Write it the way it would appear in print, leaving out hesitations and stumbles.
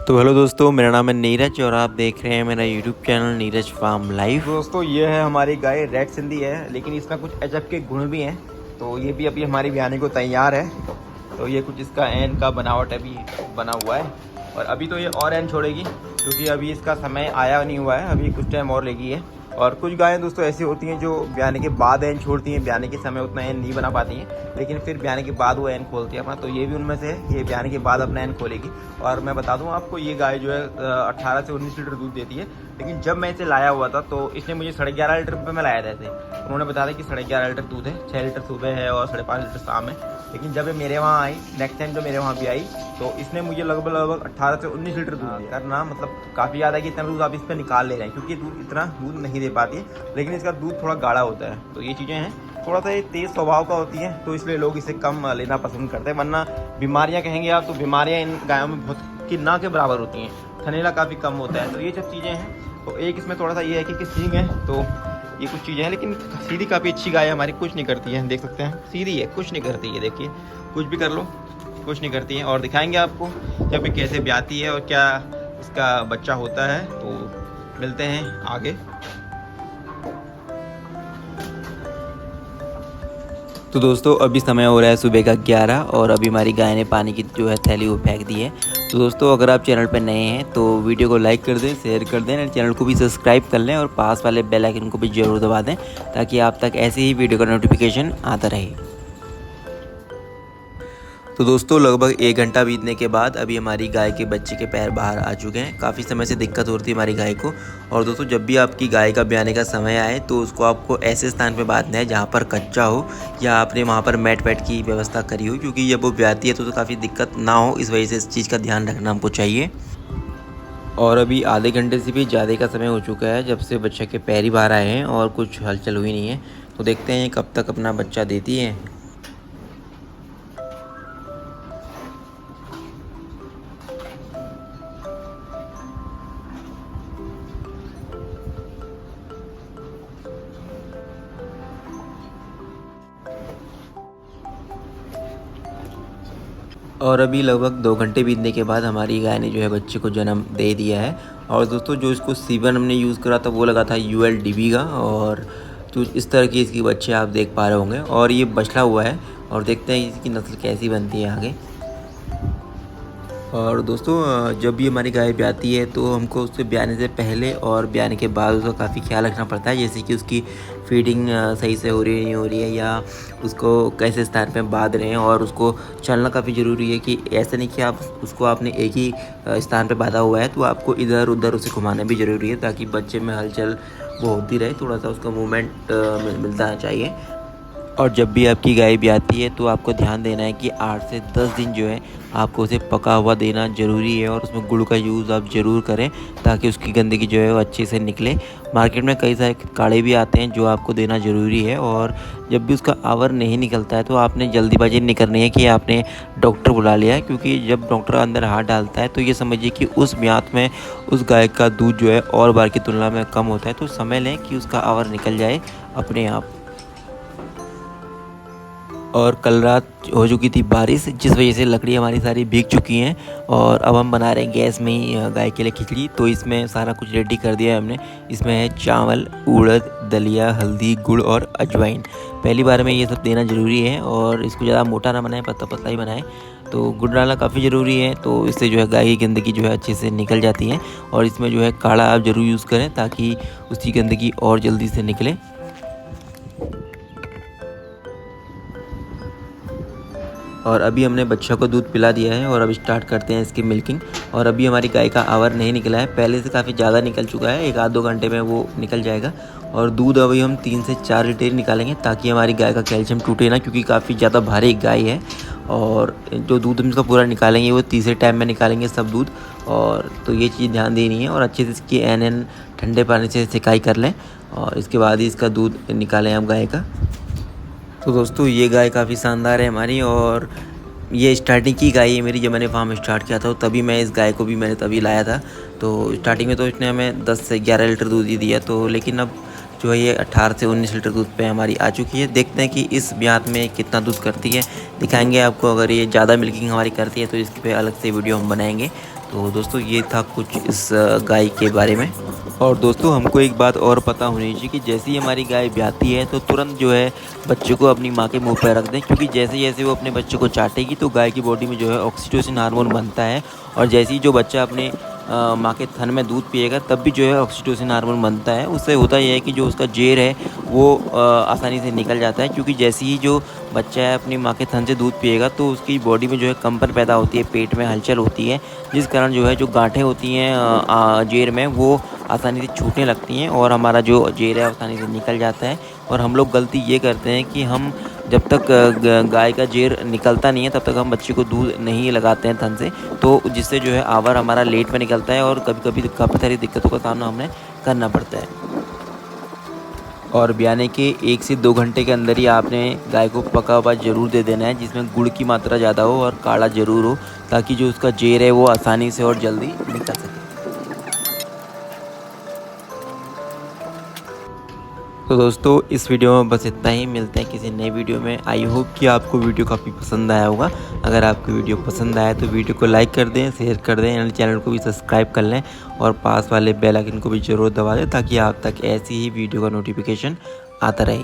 तो हेलो दोस्तों, मेरा नाम है नीरज और आप देख रहे हैं मेरा YouTube channel Neeraj farm live. दोस्तों ये है हमारी गाय रेड सिंधी है, लेकिन इसमें कुछ अजब के गुण भी हैं। तो ये भी अभी हमारी ब्याने को तैयार है। तो ये कुछ इसका एन का बनावट अभी बना हुआ है और अभी तो ये और एन छोड़ेगी क्योंकि अभी इसका समय आया नहीं हुआ है, अभी कुछ टाइम और लेगी है। और कुछ गायें दोस्तों ऐसी होती हैं जो ब्याने के बाद एन छोड़ती हैं, ब्याने के समय उतना एन नहीं बना पाती हैं, लेकिन फिर ब्याने के बाद वो एन खोलती है अपना। तो ये भी उनमें से है, ये ब्याने के बाद अपना एन खोलेगी। और मैं बता दूं आपको, ये गाय जो है 18 से 19 लीटर दूध देती है। लेकिन जब मैं इसे लाया हुआ था तो इसने मुझे 11.5 लीटर पे मैं लाया था इसे। उन्होंने बताया था कि 11.5 लीटर दूध है, 6 लीटर सुबह है और 5.5 लीटर शाम है। लेकिन जब ये मेरे वहाँ आई, नेक्स्ट टाइम जो मेरे वहाँ भी आई, तो इसने मुझे लगभग 18 से 19 लीटर दूध दिया करना, मतलब काफ़ी ज़्यादा है कि इतना दूध आप इस पर निकाल ले रहे हैं, क्योंकि दूध इतना दूध नहीं दे पाती है, लेकिन इसका दूध थोड़ा गाढ़ा होता है। तो ये चीज़ें हैं, थोड़ा सा ये तेज़ स्वभाव का होती है, तो इसलिए लोग इसे कम लेना पसंद करते हैं। वरना बीमारियाँ कहेंगे आप तो बीमारियाँ इन गायों में बहुत कि ना के बराबर होती हैं, थनेला काफ़ी कम होता है। तो ये सब चीज़ें हैं। तो एक इसमें थोड़ा सा ये है कि सींग है, तो ये कुछ चीज़ें हैं। लेकिन सीधी काफ़ी अच्छी गाय है हमारी, कुछ नहीं करती है, देख सकते हैं सीधी है, कुछ नहीं करती है। देखिए कुछ भी कर लो, कुछ नहीं करती है। और दिखाएंगे आपको जब ये कैसे ब्याती है और क्या इसका बच्चा होता है। तो मिलते हैं आगे। तो दोस्तों अभी समय हो रहा है सुबह का 11 और अभी हमारी गाय ने पानी की जो है थैली वो फेंक दी है। तो दोस्तों अगर आप चैनल पर नए हैं तो वीडियो को लाइक कर दें, शेयर कर दें और चैनल को भी सब्सक्राइब कर लें और पास वाले बेल आइकन को भी ज़रूर दबा दें ताकि आप तक ऐसे ही वीडियो का नोटिफिकेशन आता रहे। तो दोस्तों लगभग 1 घंटा बीतने के बाद अभी हमारी गाय के बच्चे के पैर बाहर आ चुके हैं। काफ़ी समय से दिक्कत हो रही थी हमारी गाय को। और दोस्तों जब भी आपकी गाय का ब्याने का समय आए तो उसको आपको ऐसे स्थान पे बांधना है जहाँ पर कच्चा हो या आपने वहाँ पर मैट वैट की व्यवस्था करी हो, क्योंकि जब वो ब्याती है तो काफ़ी दिक्कत ना हो, इस वजह से इस चीज़ का ध्यान रखना हमको चाहिए। और अभी आधे घंटे से भी ज़्यादा का समय हो चुका है जब से बच्चे के पैर ही बाहर आए हैं और कुछ हलचल हुई नहीं है। तो देखते हैं कब तक अपना बच्चा देती है। और अभी लगभग 2 घंटे बीतने के बाद हमारी गाय ने जो है बच्चे को जन्म दे दिया है। और दोस्तों जो इसको सीवन हमने यूज़ करा था वो लगा था ULDB का, और तो इस तरह की इसकी बच्चे आप देख पा रहे होंगे। और ये बछड़ा हुआ है और देखते हैं इसकी नस्ल कैसी बनती है आगे। और दोस्तों जब भी हमारी गाय ब्याती है तो हमको उससे ब्याने से पहले और ब्याने के बाद उसका काफ़ी ख्याल रखना पड़ता है, जैसे कि उसकी फीडिंग सही से हो रही है नहीं हो रही है, या उसको कैसे स्थान पे बांध रहे हैं। और उसको चलना काफ़ी ज़रूरी है कि ऐसा नहीं कि आप उसको आपने एक ही स्थान पे बांधा हुआ है तो आपको इधर उधर उसे घुमाना भी ज़रूरी है ताकि बच्चे में हलचल वो होती रहे, थोड़ा सा उसका मूवमेंट मिलता चाहिए। और जब भी आपकी गाय ब्याती है तो आपको ध्यान देना है कि 8 से 10 दिन जो है आपको उसे पका हुआ देना ज़रूरी है। और उसमें गुड़ का यूज़ आप ज़रूर करें ताकि उसकी गंदगी जो है वो अच्छे से निकले। मार्केट में कई सारे काढ़े भी आते हैं जो आपको देना ज़रूरी है। और जब भी उसका आवर नहीं निकलता है तो आपने जल्दीबाजी नहीं करनी है कि आपने डॉक्टर बुला लिया है, क्योंकि जब डॉक्टर अंदर हाथ डालता है तो ये समझिए कि उस म्याद में उस गाय का दूध जो है और बार की तुलना में कम होता है। तो समय लें कि उसका आवर निकल जाए अपने आप। और कल रात हो चुकी थी बारिश, जिस वजह से लकड़ी हमारी सारी भीग चुकी हैं। और अब हम बना रहे हैं गैस में ही गाय के लिए खिचड़ी। तो इसमें सारा कुछ रेडी कर दिया है हमने। इसमें है चावल, उड़द, दलिया, हल्दी, गुड़ और अजवाइन। पहली बार में ये सब देना ज़रूरी है और इसको ज़्यादा मोटा ना बनाएं, पतला पतला ही बनाएं। तो गुड़ डालना काफ़ी ज़रूरी है, तो इससे जो है गाय की गंदगी जो है अच्छे से निकल जाती है। और इसमें जो है काढ़ा आप ज़रूर यूज़ करें ताकि उसकी गंदगी और जल्दी से निकले। और अभी हमने बच्चा को दूध पिला दिया है और अब स्टार्ट करते हैं इसकी मिल्किंग। और अभी हमारी गाय का आवर नहीं निकला है, पहले से काफ़ी ज़्यादा निकल चुका है, 1-2 घंटे में वो निकल जाएगा। और दूध अभी हम 3 से 4 लीटर निकालेंगे ताकि हमारी गाय का कैल्शियम टूटे ना, क्योंकि काफ़ी ज़्यादा भारी गाय है। और जो दूध हम इसका पूरा निकालेंगे वो तीसरे टाइम में निकालेंगे सब दूध। और तो ये चीज़ ध्यान देनी है। और अच्छे से इसकी एन ठंडे पानी से सिकाई कर लें और इसके बाद ही इसका दूध निकालें हम गाय का। तो दोस्तों ये गाय काफ़ी शानदार है हमारी, और ये स्टार्टिंग की गाय है मेरी। जब मैंने फार्म स्टार्ट किया था तभी मैं इस गाय को भी मैंने तभी लाया था। तो स्टार्टिंग में तो इसने हमें 10 से 11 लीटर दूध ही दिया। तो लेकिन अब जो है ये 18 से 19 लीटर दूध पे हमारी आ चुकी है। देखते हैं कि इस ब्यात में कितना दूध करती है, दिखाएंगे आपको। अगर ये ज़्यादा मिल्किंग हमारी करती है तो इसके पे अलग से वीडियो हम बनाएंगे। तो दोस्तों ये था कुछ इस गाय के बारे में। और दोस्तों हमको एक बात और पता होनी चाहिए कि जैसे ही हमारी गाय ब्याती है तो तुरंत जो है बच्चे को अपनी माँ के मुंह पर रख दें, क्योंकि जैसे जैसे वो अपने बच्चे को चाटेगी तो गाय की बॉडी में जो है ऑक्सीटोसिन हार्मोन बनता है। और जैसे ही जो बच्चा अपने माँ के थन में दूध पिएगा तब भी जो है ऑक्सीटोसिन हार्मोन बनता है। उससे होता यह है कि जो उसका जेर है वो आसानी से निकल जाता है, क्योंकि जैसे ही जो बच्चा है अपनी माँ के थन से दूध पिएगा तो उसकी बॉडी में जो है कंपन पैदा होती है, पेट में हलचल होती है, जिस कारण जो है जो गांठें होती हैं जेर में वो आसानी से छूटने लगती हैं और हमारा जो जेर है आसानी से निकल जाता है। और हम लोग गलती ये करते हैं कि हम जब तक गाय का जेर निकलता नहीं है तब तक हम बच्चे को दूध नहीं लगाते हैं थन से, तो जिससे जो है आवर हमारा लेट में निकलता है और कभी कभी काफ़ी सारी दिक्कतों का सामना हमें करना पड़ता है। और ब्याने के 1 से 2 घंटे के अंदर ही आपने गाय को पका हुआ ज़रूर दे देना है, जिसमें गुड़ की मात्रा ज़्यादा हो और काढ़ा ज़रूर हो, ताकि जो उसका जेर है वो आसानी से और जल्दी निकल सके। तो दोस्तों इस वीडियो में बस इतना ही, मिलते हैं किसी नई वीडियो में। आई होप कि आपको वीडियो काफ़ी पसंद आया होगा। अगर आपको वीडियो पसंद आया तो वीडियो को लाइक कर दें, शेयर कर दें, एंड चैनल को भी सब्सक्राइब कर लें और पास वाले बेल आइकन को भी ज़रूर दबा दें, ताकि आप तक ऐसी ही वीडियो का नोटिफिकेशन आता रहे।